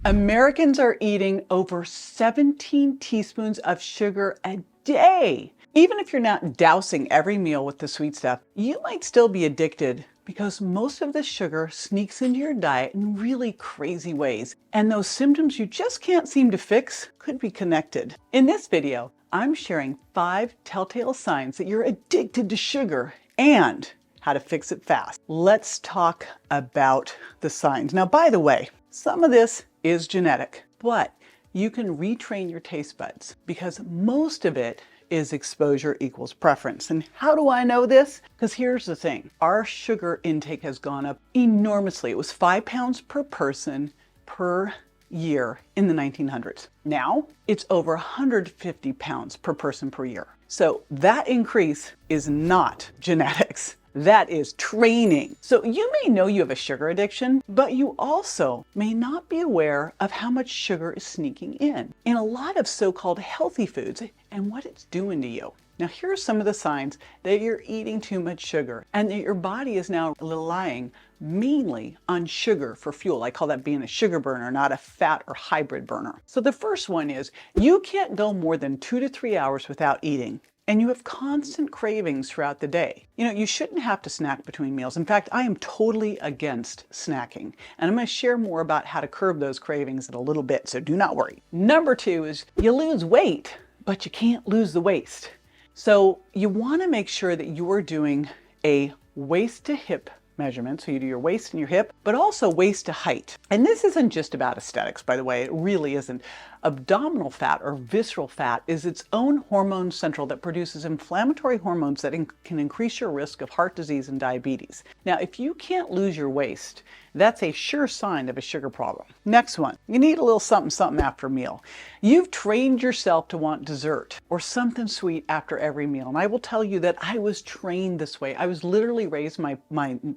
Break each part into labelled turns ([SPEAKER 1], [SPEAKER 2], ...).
[SPEAKER 1] Americans are eating over 17 teaspoons of sugar a day. Even if you're not dousing every meal with the sweet stuff, you might still be addicted because most of this sugar sneaks into your diet in really crazy ways. And those symptoms you just can't seem to fix could be connected. In this video, I'm sharing 5 telltale signs that you're addicted to sugar and how to fix it fast. Let's talk about the signs. Now, by the way, some of this is genetic, but you can retrain your taste buds because most of it is exposure equals preference. And how do I know this? Because here's the thing. Our sugar intake has gone up enormously. It was 5 pounds per person per year in the 1900s. Now it's over 150 pounds per person per year. So that increase is not genetics. That is training. So you may know you have a sugar addiction, but you also may not be aware of how much sugar is sneaking in a lot of so-called healthy foods and what it's doing to you. Now, here are some of the signs that you're eating too much sugar and that your body is now relying mainly on sugar for fuel. I call that being a sugar burner, not a fat or hybrid burner. So the first one is you can't go more than 2 to 3 hours without eating. And you have constant cravings throughout the day. You know, you shouldn't have to snack between meals. In fact, I am totally against snacking. And I'm going to share more about how to curb those cravings in a little bit, so do not worry. Number 2 is you lose weight, but you can't lose the waist. So you want to make sure that you are doing a waist to hip measurement. So you do your waist and your hip, but also waist to height. And this isn't just about aesthetics, by the way. It really isn't. Abdominal fat or visceral fat is its own hormone central that produces inflammatory hormones that can increase your risk of heart disease and diabetes. Now, if you can't lose your waist, that's a sure sign of a sugar problem. Next one, you need a little something something after a meal. You've trained yourself to want dessert or something sweet after every meal. And I will tell you that I was trained this way. I was literally raised, my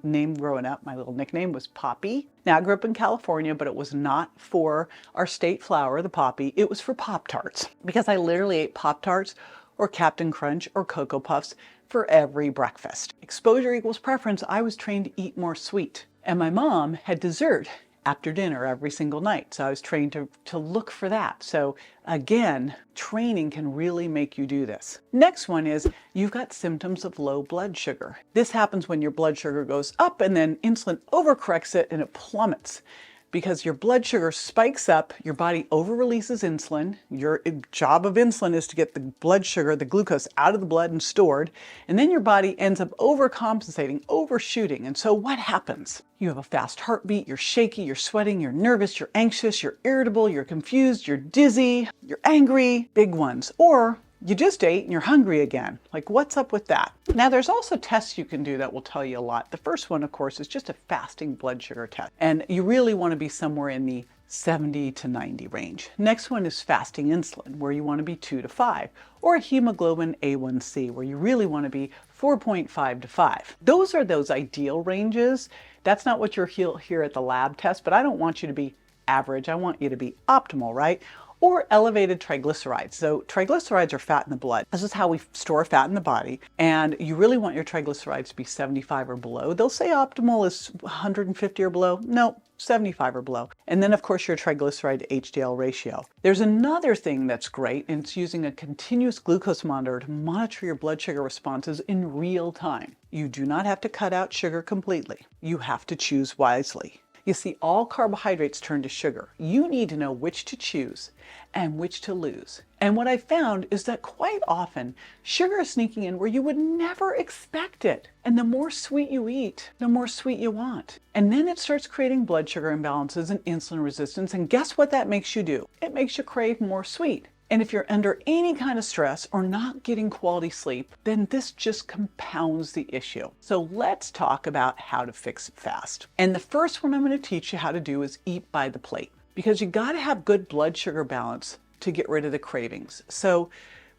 [SPEAKER 1] name growing up, my little nickname was Poppy. Now, I grew up in California, but it was not for our state flower, the poppy. It was for Pop-Tarts because I literally ate Pop-Tarts or Captain Crunch or Cocoa Puffs for every breakfast. Exposure equals preference. I was trained to eat more sweet. And my mom had dessert after dinner every single night. So I was trained to look for that. So again, training can really make you do this. Next one is you've got symptoms of low blood sugar. This happens when your blood sugar goes up and then insulin overcorrects it and it plummets. Because your blood sugar spikes up, your body over-releases insulin. Your job of insulin is to get the blood sugar, the glucose, out of the blood and stored. And then your body ends up overcompensating, overshooting. And so what happens? You have a fast heartbeat, you're shaky, you're sweating, you're nervous, you're anxious, you're irritable, you're confused, you're dizzy, you're angry, big ones. Or you just ate and you're hungry again. Like, what's up with that? Now, there's also tests you can do that will tell you a lot. The first one, of course, is just a fasting blood sugar test. And you really want to be somewhere in the 70 to 90 range. Next one is fasting insulin, where you want to be 2 to 5. Or a hemoglobin A1C, where you really want to be 4.5 to 5. Those are those ideal ranges. That's not what you're here at the lab test, but I don't want you to be average. I want you to be optimal, right? Or elevated triglycerides. So triglycerides are fat in the blood. This is how we store fat in the body. And you really want your triglycerides to be 75 or below. They'll say optimal is 150 or below. No, 75 or below. And then of course your triglyceride to HDL ratio. There's another thing that's great, and it's using a continuous glucose monitor to monitor your blood sugar responses in real time. You do not have to cut out sugar completely. You have to choose wisely. You see, all carbohydrates turn to sugar. You need to know which to choose and which to lose. And what I found is that quite often, sugar is sneaking in where you would never expect it. And the more sweet you eat, the more sweet you want. And then it starts creating blood sugar imbalances and insulin resistance. And guess what that makes you do? It makes you crave more sweet. And if you're under any kind of stress or not getting quality sleep, then this just compounds the issue. So let's talk about how to fix it fast. And the first one I'm going to teach you how to do is eat by the plate, because you got to have good blood sugar balance to get rid of the cravings. So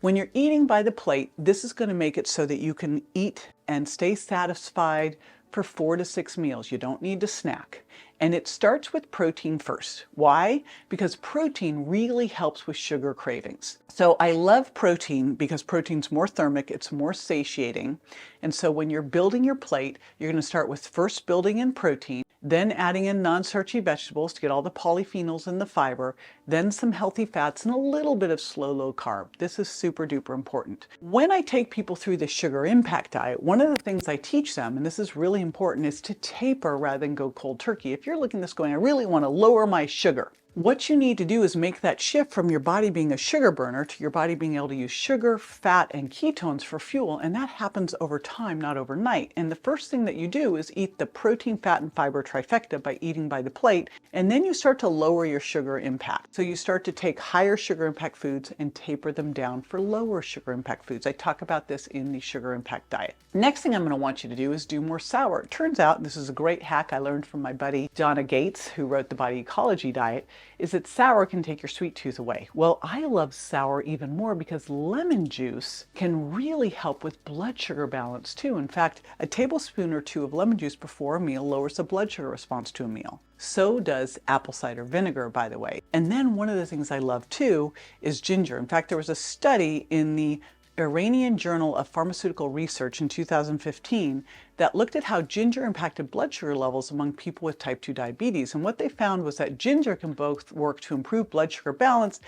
[SPEAKER 1] when you're eating by the plate, this is going to make it so that you can eat and stay satisfied for 4 to 6 meals. You don't need to snack. And it starts with protein first. Why? Because protein really helps with sugar cravings. So I love protein because protein's more thermic, it's more satiating. And so when you're building your plate, you're going to start with first building in protein. then adding in non-starchy vegetables to get all the polyphenols and the fiber, then some healthy fats and a little bit of slow, low carb. This is super duper important. When I take people through the sugar impact diet, one of the things I teach them, and this is really important, is to taper rather than go cold turkey. If you're looking at this going, I really want to lower my sugar, what you need to do is make that shift from your body being a sugar burner to your body being able to use sugar, fat, and ketones for fuel. And that happens over time, not overnight. And the first thing that you do is eat the protein, fat, and fiber trifecta by eating by the plate. And then you start to lower your sugar impact. So you start to take higher sugar impact foods and taper them down for lower sugar impact foods. I talk about this in the sugar impact diet. Next thing I'm going to want you to do is do more sour. It turns out, this is a great hack I learned from my buddy Donna Gates, who wrote the Body Ecology Diet, is that sour can take your sweet tooth away. Well, I love sour even more because lemon juice can really help with blood sugar balance too. In fact, a tablespoon or two of lemon juice before a meal lowers the blood sugar response to a meal. So does apple cider vinegar, by the way. And then one of the things I love too is ginger. In fact, there was a study in the Iranian Journal of Pharmaceutical Research in 2015 that looked at how ginger impacted blood sugar levels among people with type 2 diabetes. And what they found was that ginger can both work to improve blood sugar balance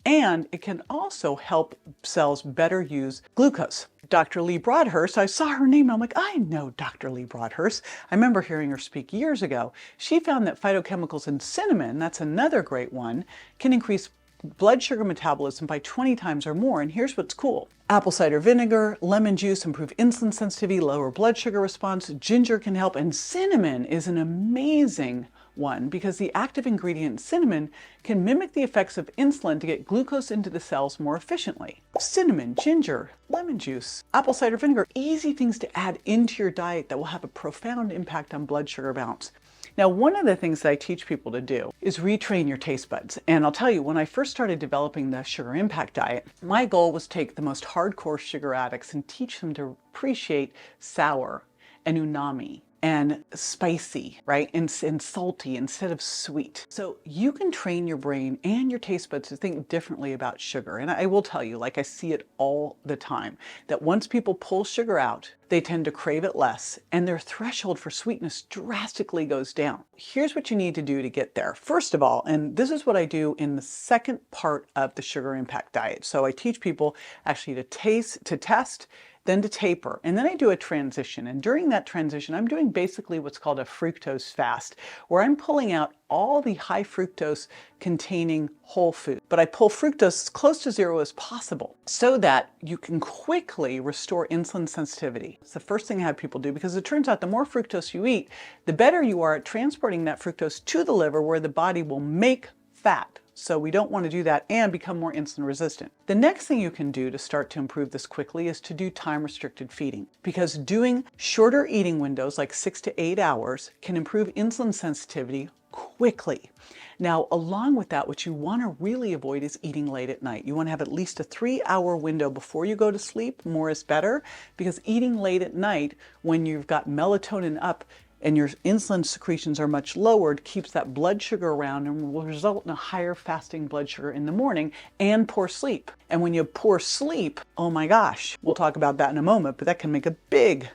[SPEAKER 1] and it can also help cells better use glucose. Dr. Lee Broadhurst, I saw her name and I'm like, I know Dr. Lee Broadhurst. I remember hearing her speak years ago. She found that phytochemicals in cinnamon, that's another great one, can increase blood sugar metabolism by 20 times or more. And here's what's cool. Apple cider vinegar, lemon juice improve insulin sensitivity, lower blood sugar response, ginger can help, and cinnamon is an amazing one because the active ingredient in cinnamon can mimic the effects of insulin to get glucose into the cells more efficiently. Cinnamon, ginger, lemon juice, apple cider vinegar, easy things to add into your diet that will have a profound impact on blood sugar balance. Now, one of the things that I teach people to do is retrain your taste buds. And I'll tell you, when I first started developing the sugar impact diet, my goal was to take the most hardcore sugar addicts and teach them to appreciate sour and umami and spicy, right? And salty instead of sweet. So you can train your brain and your taste buds to think differently about sugar. And I will tell you, like I see it all the time, that once people pull sugar out, they tend to crave it less and their threshold for sweetness drastically goes down. Here's what you need to do to get there. First of all, and this is what I do in the second part of the sugar impact diet. So I teach people actually to test, then to taper, and then I do a transition. And during that transition, I'm doing basically what's called a fructose fast, where I'm pulling out all the high fructose containing whole food. But I pull fructose as close to zero as possible so that you can quickly restore insulin sensitivity. It's the first thing I have people do because it turns out the more fructose you eat, the better you are at transporting that fructose to the liver where the body will make fat. So we don't want to do that and become more insulin resistant. The next thing you can do to start to improve this quickly is to do time restricted feeding, because doing shorter eating windows like 6 to 8 hours can improve insulin sensitivity quickly. Now, along with that, what you want to really avoid is eating late at night. You want to have at least a 3-hour window before you go to sleep. More is better, because eating late at night when you've got melatonin up and your insulin secretions are much lowered, keeps that blood sugar around and will result in a higher fasting blood sugar in the morning and poor sleep. And when you have poor sleep, oh my gosh, we'll talk about that in a moment, but that can make a big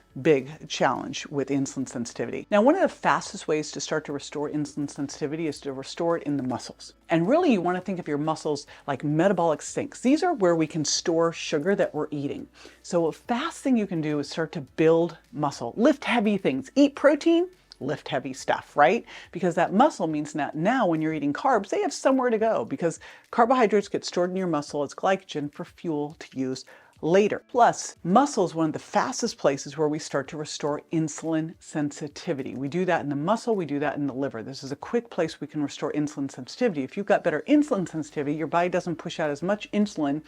[SPEAKER 1] challenge with insulin sensitivity. Now, one of the fastest ways to start to restore insulin sensitivity is to restore it in the muscles. And really, you want to think of your muscles like metabolic sinks. These are where we can store sugar that we're eating. So a fast thing you can do is start to build muscle, lift heavy things, eat protein, lift heavy stuff, right? Because that muscle means that now when you're eating carbs, they have somewhere to go, because carbohydrates get stored in your muscle as glycogen for fuel to use later. Plus, muscle is one of the fastest places where we start to restore insulin sensitivity. We do that in the muscle, we do that in the liver. This is a quick place we can restore insulin sensitivity. If you've got better insulin sensitivity, your body doesn't push out as much insulin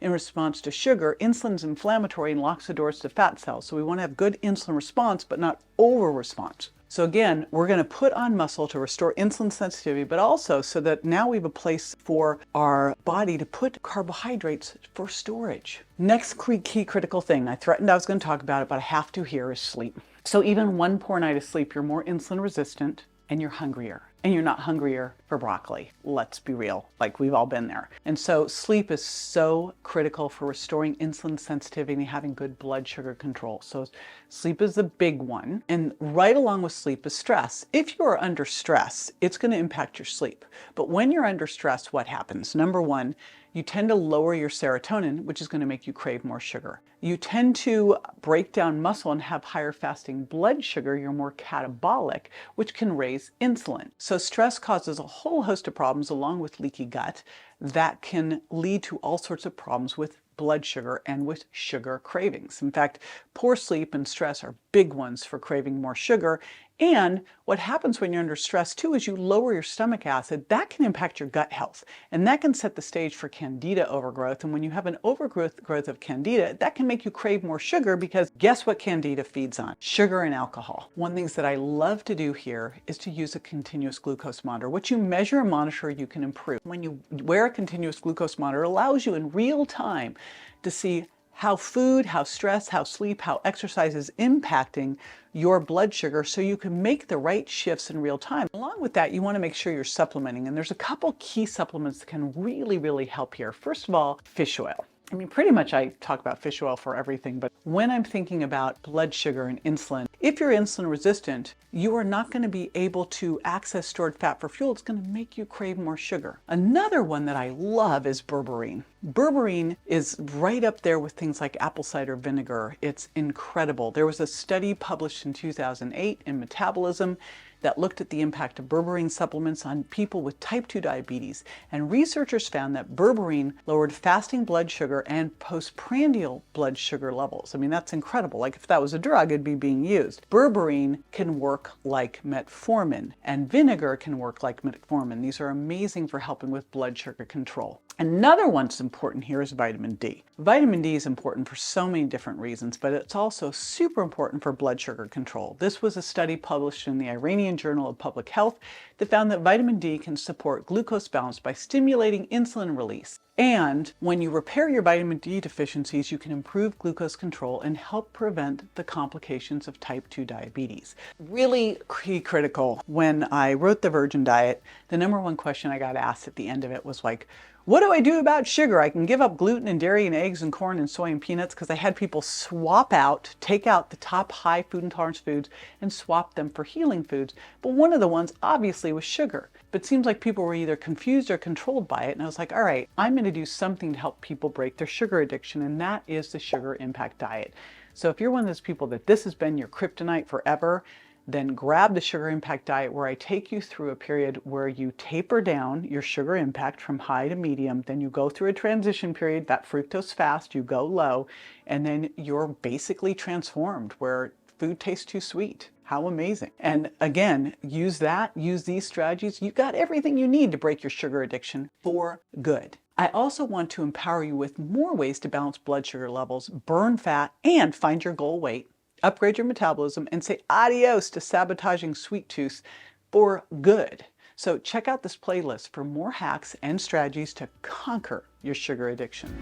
[SPEAKER 1] in response to sugar. Insulin's inflammatory and locks the doors to fat cells. So we want to have good insulin response, but not over response. So again, we're going to put on muscle to restore insulin sensitivity, but also so that now we have a place for our body to put carbohydrates for storage. Next key critical thing, I threatened I was going to talk about it, but I have to here, is sleep. So even one poor night of sleep, you're more insulin resistant and you're hungrier. and you're not hungrier for broccoli. Let's be real, like we've all been there. And so sleep is so critical for restoring insulin sensitivity and having good blood sugar control. So sleep is the big one. And right along with sleep is stress. If you are under stress, it's going to impact your sleep. But when you're under stress, what happens? Number one, you tend to lower your serotonin, which is going to make you crave more sugar. You tend to break down muscle and have higher fasting blood sugar. You're more catabolic, which can raise insulin. So stress causes a whole host of problems along with leaky gut that can lead to all sorts of problems with blood sugar and with sugar cravings. In fact, poor sleep and stress are big ones for craving more sugar. And what happens when you're under stress too is you lower your stomach acid. That can impact your gut health, and that can set the stage for candida overgrowth. And when you have an growth of candida, that can make you crave more sugar, because guess what candida feeds on? Sugar and alcohol. One of the things that I love to do here is to use a continuous glucose monitor. What you measure and monitor, you can improve. When you wear a continuous glucose monitor, it allows you in real time to see how food, how stress, how sleep, how exercise is impacting your blood sugar, so you can make the right shifts in real time. Along with that, you want to make sure you're supplementing, and there's a couple key supplements that can really help here. First of all, fish oil. I mean, pretty much I talk about fish oil for everything, but when I'm thinking about blood sugar and insulin, if you're insulin resistant, you are not going to be able to access stored fat for fuel. It's going to make you crave more sugar. Another one that I love is berberine. Berberine is right up there with things like apple cider vinegar. It's incredible. There was a study published in 2008 in Metabolism that looked at the impact of berberine supplements on people with type 2 diabetes. And researchers found that berberine lowered fasting blood sugar and postprandial blood sugar levels. I mean, that's incredible. Like if that was a drug, it'd be being used. Berberine can work like metformin, and vinegar can work like metformin. These are amazing for helping with blood sugar control. Another one that's important here is vitamin D. Vitamin D is important for so many different reasons, but it's also super important for blood sugar control. This was a study published in the Iranian Journal of Public Health that found that vitamin D can support glucose balance by stimulating insulin release. And when you repair your vitamin D deficiencies, you can improve glucose control and help prevent the complications of type 2 diabetes. Really critical. When I wrote the Virgin Diet, the number one question I got asked at the end of it was like, what do I do about sugar? I can give up gluten and dairy and eggs and corn and soy and peanuts, because I had people take out the top high food intolerance foods and swap them for healing foods. But one of the ones obviously was sugar. But it seems like people were either confused or controlled by it. And I was like, all right, I'm going to do something to help people break their sugar addiction. And that is the Sugar Impact Diet. So if you're one of those people that this has been your kryptonite forever, then grab the Sugar Impact Diet, where I take you through a period where you taper down your sugar impact from high to medium. Then you go through a transition period, that fructose fast, you go low, and then you're basically transformed where food tastes too sweet. How amazing. And again, use these strategies. You've got everything you need to break your sugar addiction for good. I also want to empower you with more ways to balance blood sugar levels, burn fat, and find your goal weight, upgrade your metabolism, and say adios to sabotaging sweet tooth for good. So check out this playlist for more hacks and strategies to conquer your sugar addiction.